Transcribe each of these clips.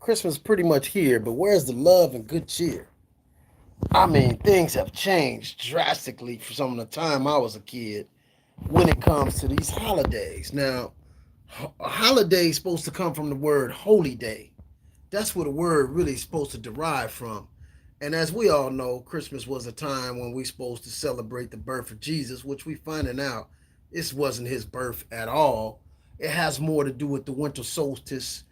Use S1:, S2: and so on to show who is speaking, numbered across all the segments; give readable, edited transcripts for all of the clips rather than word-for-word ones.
S1: Christmas is pretty much here, but where's the love and good cheer? I mean, things have changed drastically from the time I was a kid when it comes to these holidays. Now, a holiday is supposed to come from the word holy day. That's where the word really is supposed to derive from. And as we all know, Christmas was a time when we're supposed to celebrate the birth of Jesus, which we finding out this wasn't his birth at all. It has more to do with the winter solstice,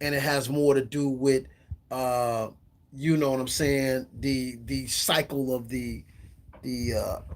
S1: and it has more to do with, uh, you know what I'm saying, the cycle of the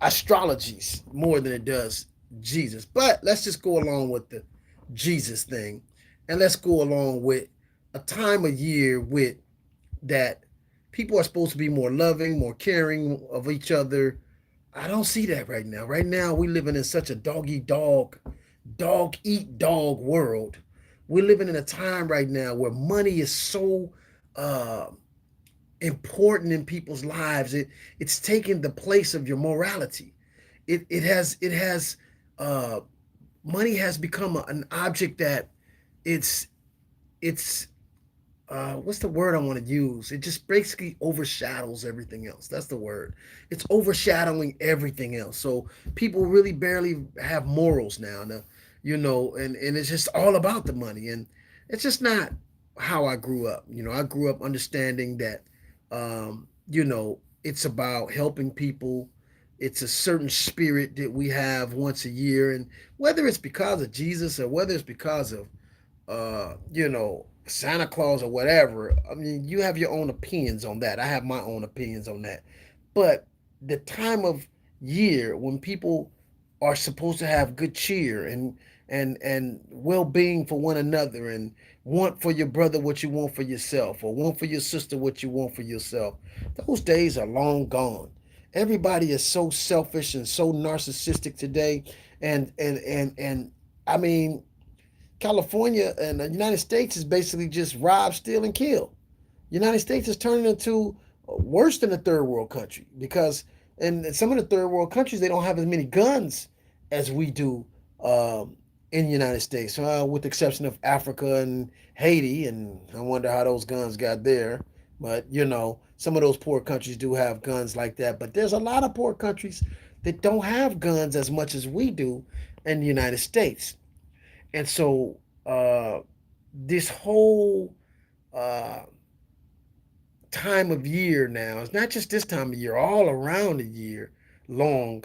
S1: astrologies more than it does Jesus. But let's just go along with the Jesus thing, and let's go along with a time of year with that people are supposed to be more loving, more caring of each other. I don't see that right now. Right now, we living in such a dog eat dog, dog eat dog world. We're living in a time right now where money is so uh, important in people's lives. It's taking the place of your morality. It has uh, money has become an object that it's it's what's the word I want to use? It just basically overshadows everything else. That's the word. It's overshadowing everything else. So people really barely have morals now. And it's just all about the money, and it's just not how I grew up. I grew up understanding that, it's about helping people. It's a certain spirit that we have once a year, and whether it's because of Jesus or whether it's because of Santa Claus or whatever. I mean, you have your own opinions on that. I have my own opinions on that. But the time of year when people are supposed to have good cheer and well-being for one another, and want for your brother what you want for yourself, or want for your sister what you want for yourself, those days are long gone. Everybody is so selfish and so narcissistic today, and I mean, California and the United States is basically just rob, steal, and kill. United States is turning into worse than a third world country, because in some of the third world countries they don't have as many guns as we do, in the United States, with the exception of Africa and Haiti, and I wonder how those guns got there. But some of those poor countries do have guns like that. But there's a lot of poor countries that don't have guns as much as we do in the United States. And so this whole uh, time of year now, it's not just this time of year, all around the year long,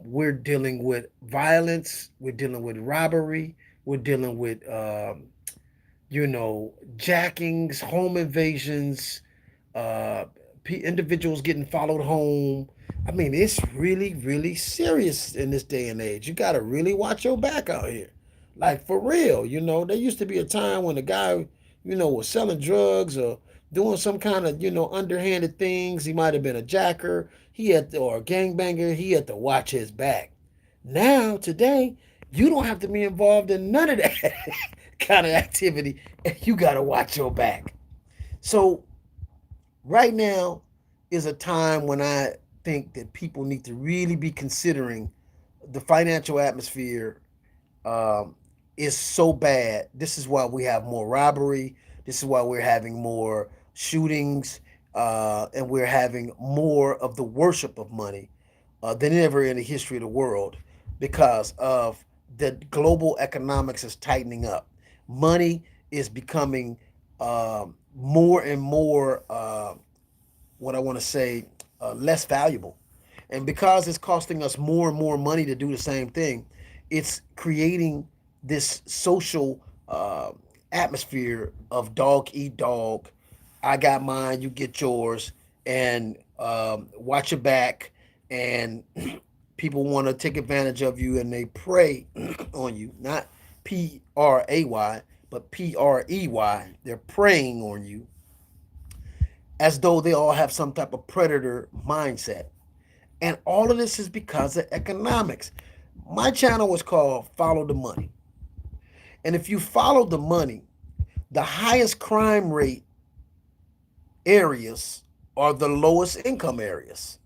S1: we're dealing with violence, we're dealing with robbery, we're dealing with, jackings, home invasions, uh, individuals getting followed home. I mean, it's really, really serious in this day and age. You got to really watch your back out here. Like, for real, there used to be a time when a guy, was selling drugs or doing some kind of, underhanded things. He might have been a jacker, or a gangbanger. He had to watch his back. Now, today, you don't have to be involved in none of that kind of activity, and you got to watch your back. So, right now is a time when I think that people need to really be considering the financial atmosphere, um, is so bad. This is why we have more robbery. This is why we're having more shootings, and we're having more of the worship of money than ever in the history of the world, because of the global economics is tightening up. Money is becoming more and more, what I want to say, less valuable. And because it's costing us more and more money to do the same thing, it's creating this social atmosphere of dog eat dog. I got mine, you get yours, and watch your back. And people want to take advantage of you, and they prey on you. Not Pray, but Prey. They're preying on you as though they all have some type of predator mindset. And all of this is because of economics. My channel was called Follow the Money. And if you follow the money, the highest crime rate areas are the lowest income areas.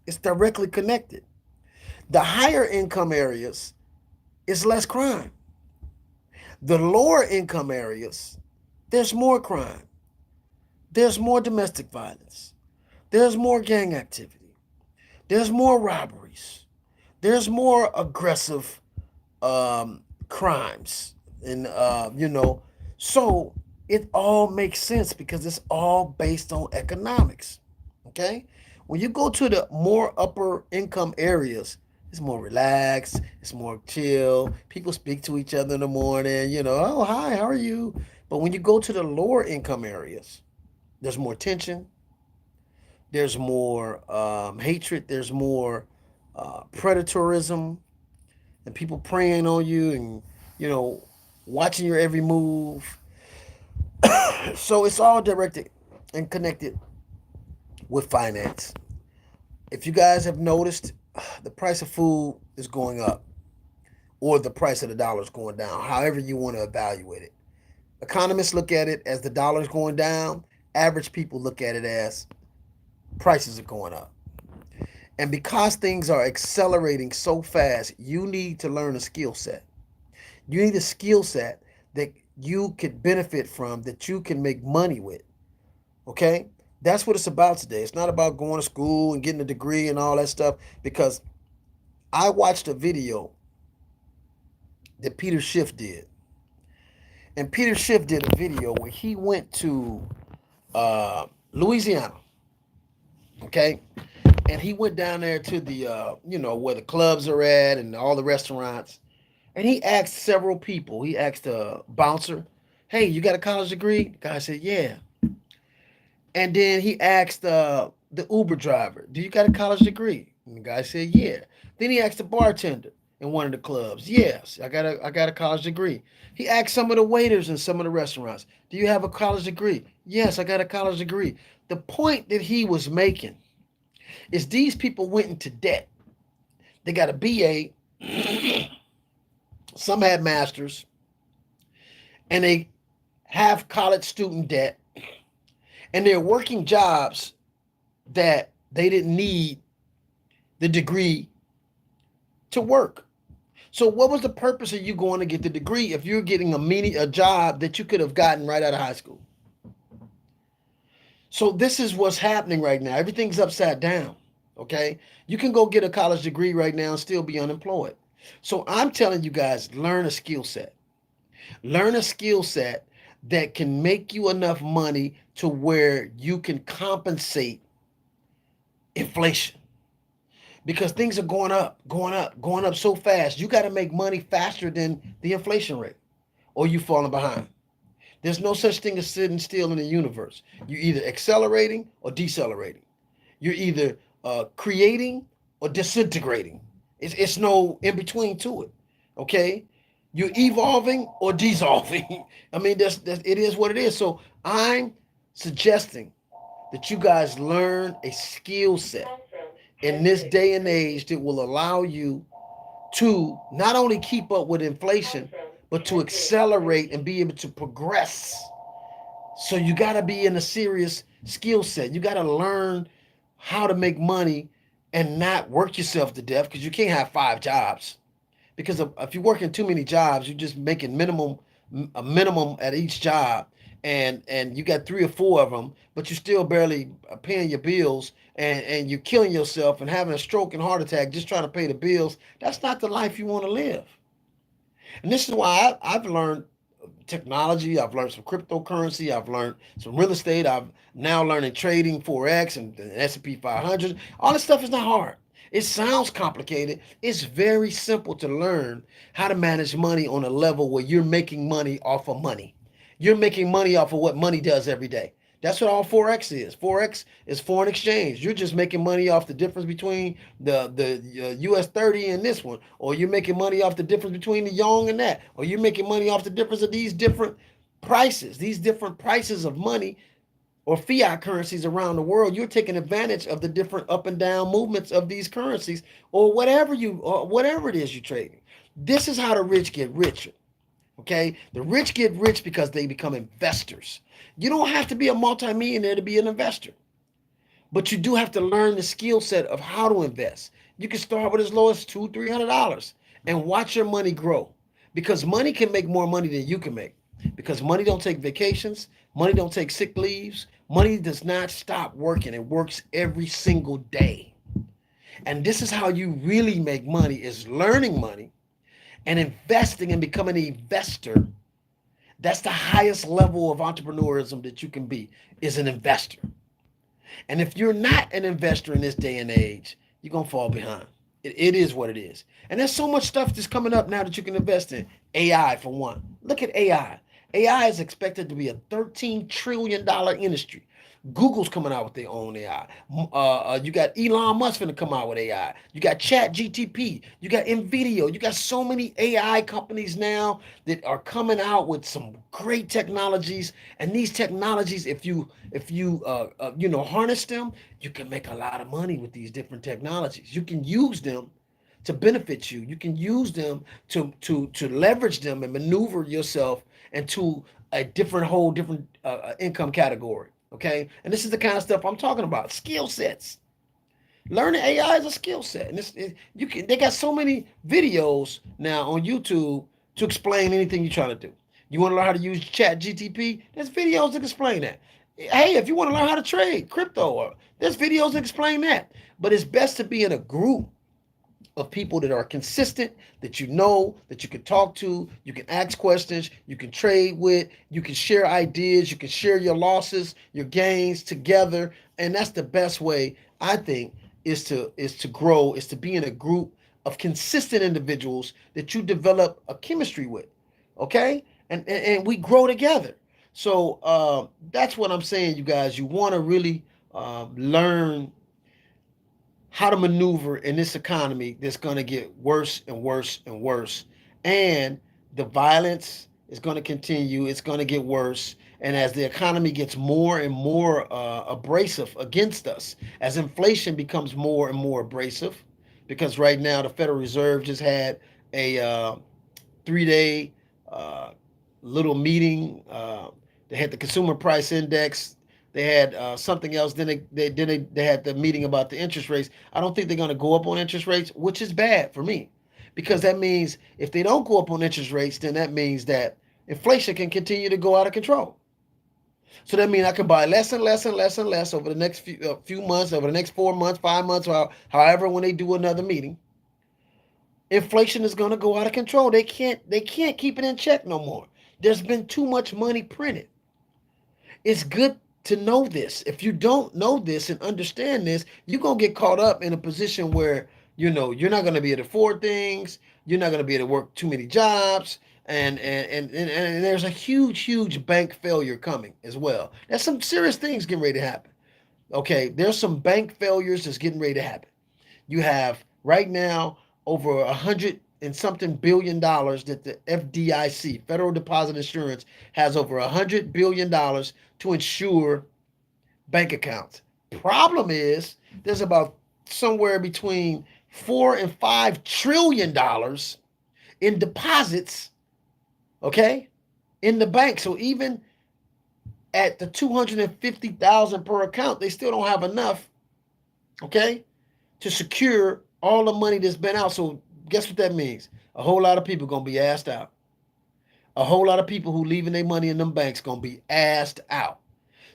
S1: It's directly connected. The higher income areas is less crime. The lower income areas, there's more crime. there's more domestic violence. There's more gang activity. There's more robberies. There's more aggressive crimes. And, so it all makes sense because it's all based on economics. Okay? When you go to the more upper income areas, it's more relaxed, it's more chill. People speak to each other in the morning, oh, hi, how are you? But when you go to the lower income areas, there's more tension, there's more hatred, there's more predatorism, and people preying on you and, you know, watching your every move. So it's all directed and connected with finance. If you guys have noticed, the price of food is going up or the price of the dollar is going down, however you want to evaluate it. Economists look at it as the dollar is going down. Average people look at it as prices are going up. And because things are accelerating so fast, you need to learn a skill set. You need a skill set that you could benefit from, that you can make money with. Okay? That's what it's about today. It's not about going to school and getting a degree and all that stuff. Because I watched a video that Peter Schiff did. And Peter Schiff did a video where he went to Louisiana. Okay? And he went down there to the, where the clubs are at and all the restaurants. And he asked several people. He asked a bouncer, hey, you got a college degree? The guy said, yeah. And then he asked the Uber driver, do you got a college degree? And the guy said, yeah. Then he asked the bartender in one of the clubs, yes, I got a college degree. He asked some of the waiters in some of the restaurants, do you have a college degree? Yes, I got a college degree. The point that he was making is these people went into debt. They got a BA, some had masters, and they have college student debt, and they're working jobs that they didn't need the degree to work. So what was the purpose of you going to get the degree if you're getting a job that you could have gotten right out of high school? So this is what's happening right now. Everything's upside down, okay? You can go get a college degree right now and still be unemployed. So I'm telling you guys, learn a skill set. Learn a skill set that can make you enough money to where you can compensate inflation. Because things are going up, going up, going up so fast. You got to make money faster than the inflation rate or you falling behind. There's no such thing as sitting still in the universe. You're either accelerating or decelerating. You're either creating or disintegrating. It's no in between to it. Okay? You're evolving or dissolving. I mean, it is what it is. So I'm suggesting that you guys learn a skill set in this day and age that will allow you to not only keep up with inflation, but to accelerate and be able to progress. So you got to be in a serious skill set. You got to learn how to make money and not work yourself to death, because you can't have 5 jobs. Because if you're working too many jobs, you're just making a minimum at each job, and you got 3 or 4 of them, but you're still barely paying your bills, and you're killing yourself and having a stroke and heart attack just trying to pay the bills. That's not the life you want to live. And this is why I've learned technology. I've learned some cryptocurrency. I've learned some real estate. I've now learning trading, Forex, and the S&P 500. All this stuff is not hard. It sounds complicated. It's very simple to learn how to manage money on a level where you're making money off of money. You're making money off of what money does every day. That's what all Forex is. Forex is foreign exchange. You're just making money off the difference between the US 30 and this one. Or you're making money off the difference between the Yang and that. Or you're making money off the difference of these different prices of money or fiat currencies around the world. You're taking advantage of the different up and down movements of these currencies, or whatever it is you're trading. This is how the rich get richer. Okay? The rich get rich because they become investors. You don't have to be a multimillionaire to be an investor, but you do have to learn the skill set of how to invest. You can start with as low as $200-$300 and watch your money grow, because money can make more money than you can make, because money don't take vacations. Money don't take sick leaves. Money does not stop working. It works every single day. And this is how you really make money, is learning money and investing and becoming an investor. That's the highest level of entrepreneurism that you can be, is an investor. And if you're not an investor in this day and age, you're going to fall behind. It is what it is. And there's so much stuff that's coming up now that you can invest in. AI, for one. Look at AI. AI is expected to be a $13 trillion industry. Google's coming out with their own AI. You got Elon Musk going to come out with AI. You got Chat GTP. You got NVIDIA. You got so many AI companies now that are coming out with some great technologies. And these technologies, if you harness them, you can make a lot of money with these different technologies. You can use them to benefit you. You can use them to leverage them and maneuver yourself into a whole different income category. Okay, and this is the kind of stuff I'm talking about. Skill sets. Learning AI is a skill set, and they got so many videos now on YouTube to explain anything you're trying to do. You want to learn how to use Chat GTP? There's videos that explain that. Hey, if you want to learn how to trade crypto, there's videos that explain that. But it's best to be in a group of people that are consistent, that that you can talk to, you can ask questions, you can trade with, you can share ideas, you can share your losses, your gains together. And that's the best way, I think, is to grow, is to be in a group of consistent individuals that you develop a chemistry with. Okay? And we grow together. So that's what I'm saying, you guys. You want to really learn how to maneuver in this economy that's going to get worse and worse and worse. And the violence is going to continue. It's going to get worse. And as the economy gets more and more abrasive against us, as inflation becomes more and more abrasive, because right now the Federal Reserve just had a 3-day little meeting. They had the consumer price index. They had something else. Then they had the meeting about the interest rates. I don't think they're going to go up on interest rates, which is bad for me, because that means if they don't go up on interest rates, then that means that inflation can continue to go out of control. So that means I can buy less and less and less and less over the next few months, over the next 4 months, 5 months, or however when they do another meeting. Inflation is going to go out of control. They can't keep it in check no more. There's been too much money printed. It's good to know this. If you don't know this and understand this, you're going to get caught up in a position where, you're not going to be able to afford things. You're not going to be able to work too many jobs. And there's a huge bank failure coming as well. There's some serious things getting ready to happen. Okay, there's some bank failures that's getting ready to happen. You have right now over 100 and something billion that the FDIC, Federal Deposit Insurance, has over $100 billion to insure bank accounts. Problem is, there's about somewhere between $4 and $5 trillion in deposits, okay, in the bank. So even at the 250,000 per account, they still don't have enough, okay, to secure all the money that's been out. So guess what that means? A whole lot of people gonna be asked out. A whole lot of people who leaving their money in them banks gonna be asked out.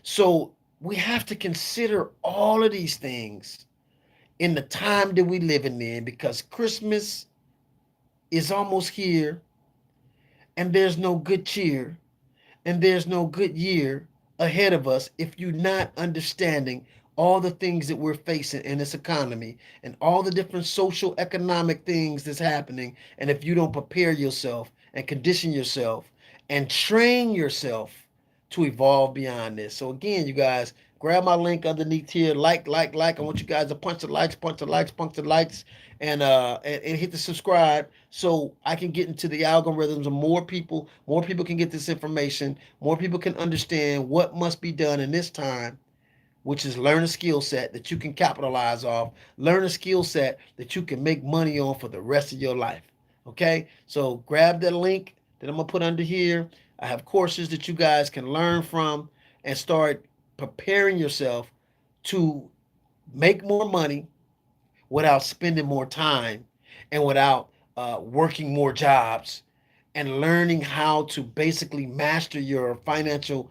S1: So we have to consider all of these things in the time that we living in, because Christmas is almost here, and there's no good cheer, and there's no good year ahead of us if you're not understanding all the things that we're facing in this economy and all the different social economic things that's happening. And if you don't prepare yourself and condition yourself and train yourself to evolve beyond this. So again, you guys, grab my link underneath here. Like. I want you guys to punch the likes, and hit the subscribe so I can get into the algorithms of more people. More people can get this information. More people can understand what must be done in this time, which is learn a skill set that you can capitalize off, learn a skill set that you can make money on for the rest of your life. Okay? So grab that link that I'm going to put under here. I have courses that you guys can learn from and start preparing yourself to make more money without spending more time and without working more jobs and learning how to basically master your financial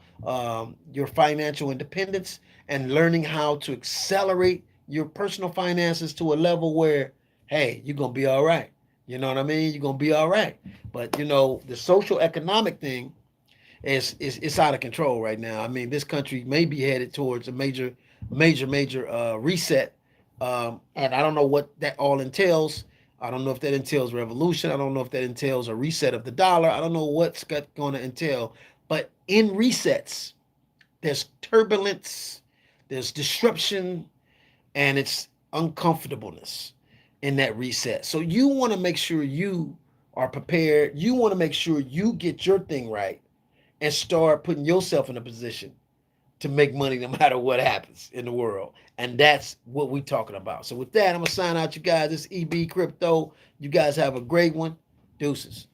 S1: independence, and learning how to accelerate your personal finances to a level where, hey, you're gonna be all right. You know what I mean? You're gonna be all right. But the social economic thing is it's out of control right now. I mean, this country may be headed towards a major reset, and I don't know what that all entails. I don't know if that entails revolution. I don't know if that entails a reset of the dollar. I don't know what's going to entail. But in resets, there's turbulence, there's disruption, and it's uncomfortableness in that reset. So you want to make sure you are prepared. You want to make sure you get your thing right and start putting yourself in a position to make money no matter what happens in the world. And that's what we're talking about. So with that, I'm gonna sign out, you guys. This EB Crypto. You guys have a great one. Deuces.